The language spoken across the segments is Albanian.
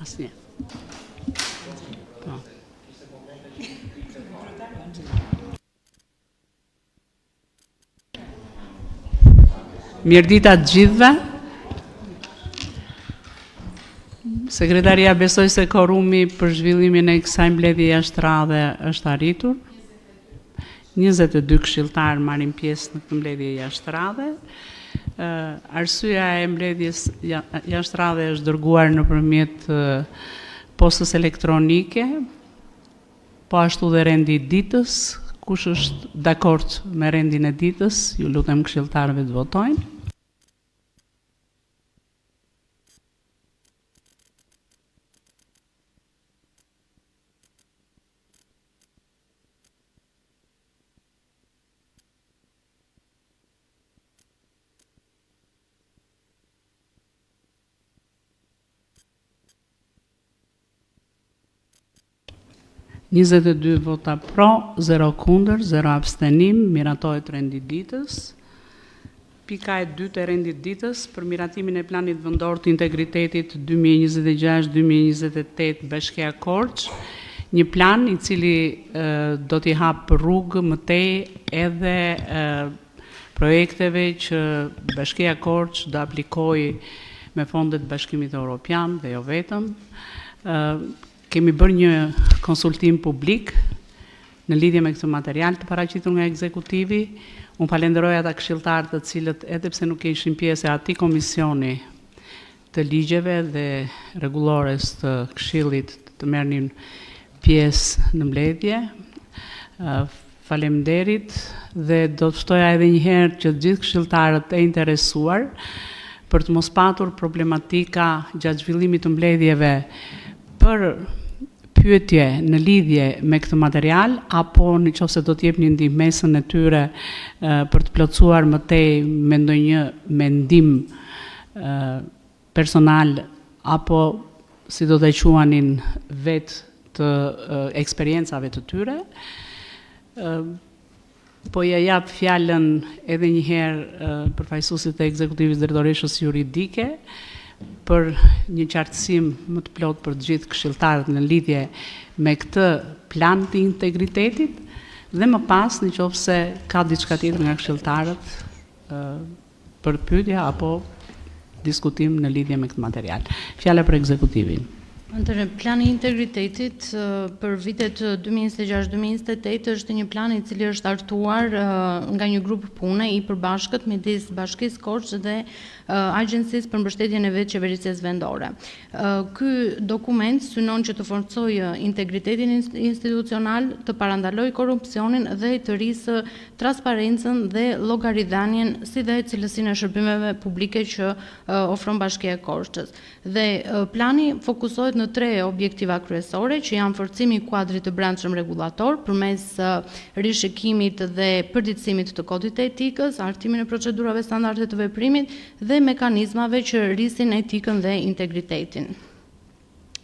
Asnjë. Po. Mirëdita të gjithëve. Sekretaria besoj se korumi për zhvillimin e kësaj mbledhje jashtëradhe është arritur. 22 këshilltarë marrin pjesë në këtë mbledhje jashtëradhe. Arsyeja e mbledhjes jashtëradhe është dërguar nëpërmjet postës elektronike, po ashtu dhe rendi i ditës. Kush është dakord me rendin e ditës, ju lutem këshilltarëve të votojnë. Njëzet e 2 vota pro, 0 kundër, 0 abstenim, miratohet rendi ditës. Pika e 2 e rendit ditës për miratimin e planit vendor të integritetit 2026-2028 Bashkia Korç, një plan i cili do t'i hap rrugë më tej edhe projekteve që Bashkia Korç do aplikojë me fondet Bashkimit Evropian dhe jo vetëm. Kemi bërë një konsultim publik në lidhje me këtë material të paraqitur nga ekzekutivi. Unë falenderoj ata këshilltarë të cilët edhe pse nuk ishin pjesë e atij komisioni të ligjeve dhe rregullores të këshillit të merrnin pjesë në mbledhje. Faleminderit dhe do të ftoja edhe një herë që të gjithë këshilltarët e interesuar për të mos patur problematika gjatë zhvillimit të mbledhjeve për pyetje në lidhje me këtë material, apo nëse do të jepni ndihmesën e tyre për të plotësuar më tej me ndonjë mendim personal, apo si do të quanin vetë të eksperiencave të tyre. Po ja jap fjalën edhe një herë përfaqësuesit të ekzekutivit drejtoreshës juridike për një qartësim më të plot për të gjithë këshilltarët në lidhje me këtë plan të integritetit dhe më pas nëse ka diçka tjetër nga këshilltarët për pyetje apo diskutim në lidhje me këtë material. Fjala për ekzekutivin. Plani i integritetit për vitet 2026-2028 është një plan i cili është hartuar nga një grup pune i përbashkët midis Bashkisë Korç dhe Agjencisë për mbështetjen e vetëqeverisjes vendore. Ky dokument synon që të forcojë integritetin institucional, të parandalojë korrupsionin dhe të rrisë transparencën dhe llogaridhanjen si dhe cilësinë e shërbimeve publike që ofron Bashkia e Korçës. Dhe plani fokusohet në 3 objektiva kryesore, që janë forcimi i kuadrit të brendshëm rregullator përmes rishikimit dhe përditësimit të kodit të etikës, hartimin e procedurave standarde të veprimit dhe mekanizmave që rrisin etikën dhe integritetin.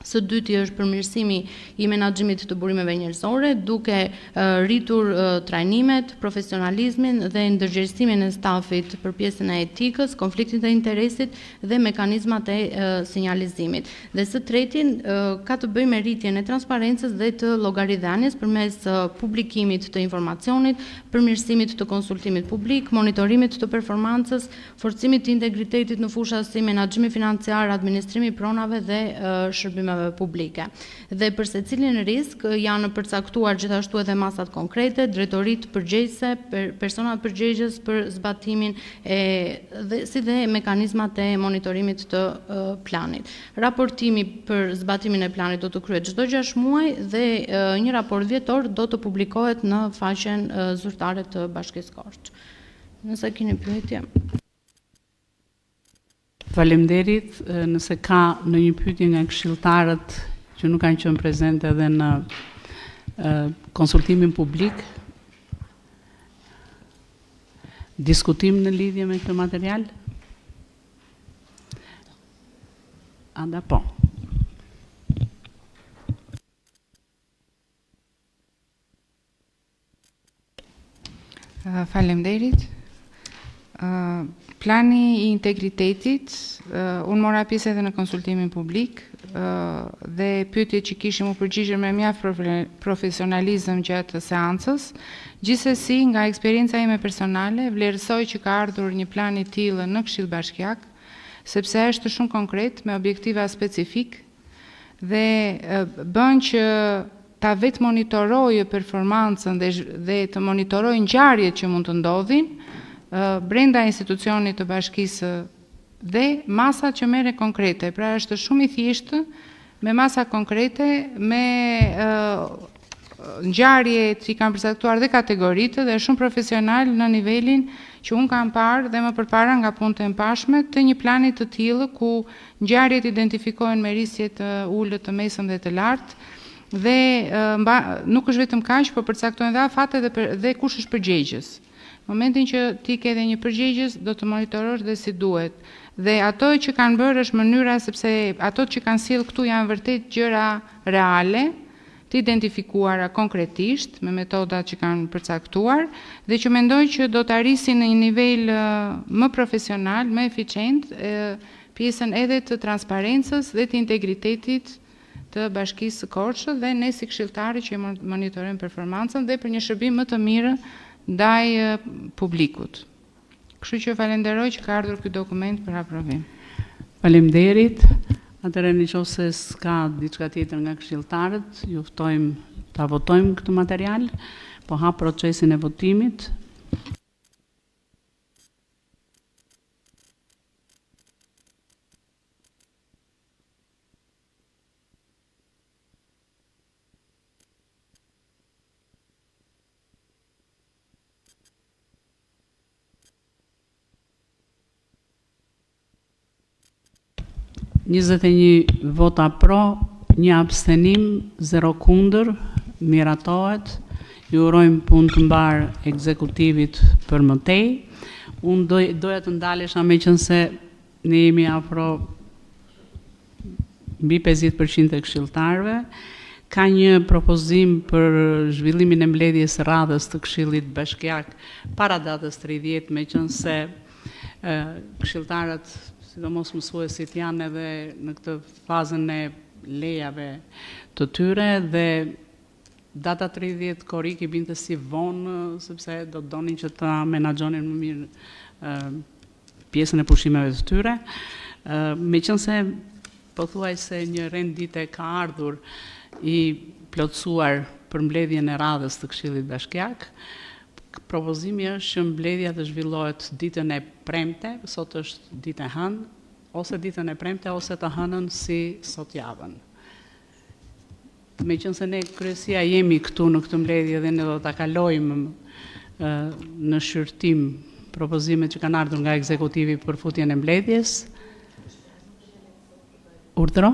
Së dyti është përmirësimi i menaxhimit të burimeve njerëzore, duke rritur trajnimet, profesionalizmin dhe ndërgjegjësimin e stafit për pjesën e etikës, konfliktit të interesit dhe mekanizmat e sinjalizimit. Dhe së tretin ka të bëjë me rritjen e transparencës dhe të llogaridhanies përmes publikimit të informacionit, përmirësimit të konsultimit publik, monitorimit të performancës, forcimit të integritetit në fusha si menaxhimi financiar, administrimi i pronave dhe shërbime publike. Dhe për secilin risk janë përcaktuar gjithashtu edhe masat konkrete, drejtoritë përgjegjëse, personat përgjegjës për zbatimin si dhe mekanizmat e monitorimit të planit. Raportimi për zbatimin e planit do të kryhet çdo 6 muaj dhe një raport vjetor do të publikohet në faqen zyrtare të Bashkisë Korç. Nëse keni pyetje. Faleminderit. Nëse ka ndonjë pyetje nga këshilltarët që nuk kanë qenë prezente edhe në konsultimin publik, diskutim në lidhje me këtë material? Anda po. Faleminderit. Plani I integritetit, unë mora pjesë edhe në konsultimin publik dhe pyetjet që kishim u përgjigjen me mjaft profesionalizëm gjatë seancës. Gjithsesi, nga eksperienca ime personale, vlerësoj që ka ardhur një plan I tillë në Këshill Bashkiak, sepse është shumë konkret me objektiva specifik dhe bën që ta vetë monitorojë performancën dhe të monitorojë ngjarjet që mund të ndodhin brenda institucionit të bashkisë dhe masat që merre konkrete. Pra është shumë I thjeshtë me masa konkrete, me ngjarje që kanë përcaktuar dhe kategoritë dhe shumë profesional në nivelin që unë kam parë dhe më përpara nga punët e mpashme të një plani të tillë ku ngjarjet identifikohen me risje të ulët, të mesëm dhe të lartë dhe nuk është vetëm kaq, por përcaktohen dhe afatet dhe kush është përgjegjës. Në momentin që ti ke dhe një përgjegjës, do të monitorosh dhe si duhet. Dhe ato që kanë bërë është mënyra sepse ato që kanë sjellë këtu janë vërtet gjëra reale, të identifikuara konkretisht me metodat që kanë përcaktuar dhe që mendoj që do të arrisin në një nivel më profesional, më eficient, pjesën edhe të transparencës dhe të integritetit të Bashkisë së Korçës dhe ne si këshilltarë që monitorojmë performancën dhe për një shërbim më të mirë ndaj publikut. Kështu që falenderoj që ka ardhur ky dokument për aprovim. Faleminderit. Atëherë nëse s'ka diçka tjetër nga këshilltarët, ju ftojmë ta votojmë këtë material, po hap procesin e votimit. Një vota pro, një abstenim, 0 kundër, miratohet. Ju urojmë punë të mbar ekzekutivit për mëtej. Unë doja të ndalesha meqense ne jemi afro mbi 50% e këshilltarëve. Ka një propozim për zhvillimin e mbledhjes së radhës të Këshillit Bashkiak para datës 30, meqense këshilltarët sidomos mësuesit janë edhe në këtë fazën e lejave të tyre dhe data 30 korrik I binte si vonë sepse do të donin që ta menaxhonin më mirë pjesën e pushimeve të tyre. Meqense pothuajse një rendite ka ardhur I plotësuar për mbledhjen e radhës të Këshillit Bashkiak, propozimi është që mbledhja të zhvillohet ditën e premte, sot është ditë e hënë, ose ditën e premte ose të hënën si sot javën. Meqense ne kryesia jemi këtu në këtë mbledhje dhe ne do ta kalojmë në shqyrtim propozimet që kanë ardhur nga ekzekutivi për futjen e mbledhjes. Urdhëro?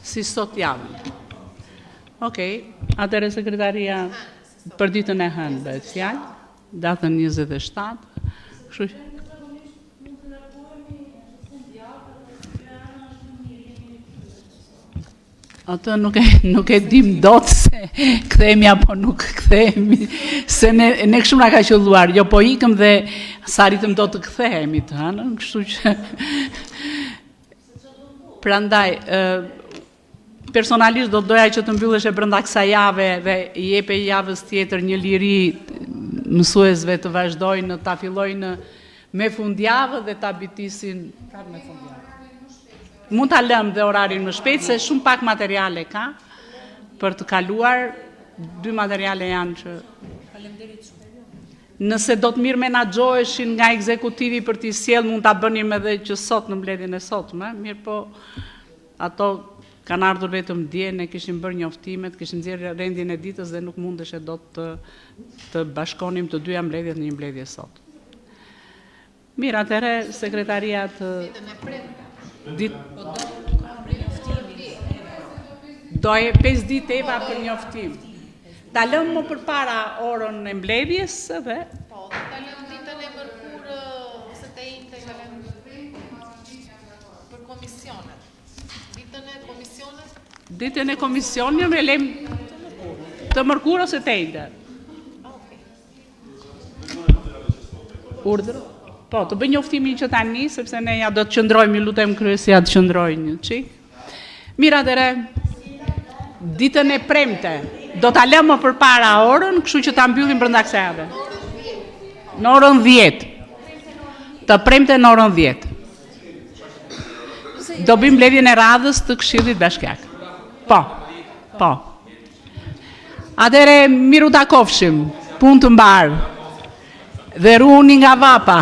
Si sot javën. Okej, atëherë sekretaria për ditën e hënë bëhet fjalë, datën 27. Kështu që atë nuk e dim dot se kthehemi apo nuk kthehemi, se ne kështu na ka qelluar, jo po ikëm dhe sa arritëm dot të kthehemi të hënën, kështu që prandaj personalisht do doja që të mbyllesh e brenda kësaj jave dhe I jepe javës tjetër një liri mësuesve të vazhdojnë ta fillojnë me fundjavë dhe ta bitisin me fundjavë. Mund ta lëm dhe orarin më shpejt se shumë pak materiale ka për të kaluar. 2 materiale janë që faleminderit shumë. Nëse do të mirë menaxhoheshin nga ekzekutivi për t'i sjell, mund ta bënim edhe që sot në mbledhjen e sotme, mirë po ato kanë ardhur vetëm dje, ne kishim bërë njoftimet, kishim nxjerrë rendin e ditës dhe nuk mundeshe dot të bashkonim të dyja mbledhjet në një mbledhje sot. Mirë, atëherë sekretaria të doje 5 ditë Eva për njoftim. Ta lëm më përpara orën e mbledhjes dhe po, ta lëm ditën e mërkurë se të njëjtë ta lëm për komisionet. Ditën e komisionet me lem Të mërkurë ose të ejtë? Urdhër? Po, të bëj njoftimin që tani, sepse ne ja do të qëndrojmë, ju lutem kryesja të qëndrojnë një qik. Mira dere, ditën e premte, do t'a lëmë për para orën, kështu që ta mbyllim brenda kësaj jave. Në orën 10. Të premte në orën 10. Do bëjmë mbledhjen e radhës të Këshillit Bashkiak. Po. Atëre miru takofshim, punë të mbarë. Dhe runi nga vapa.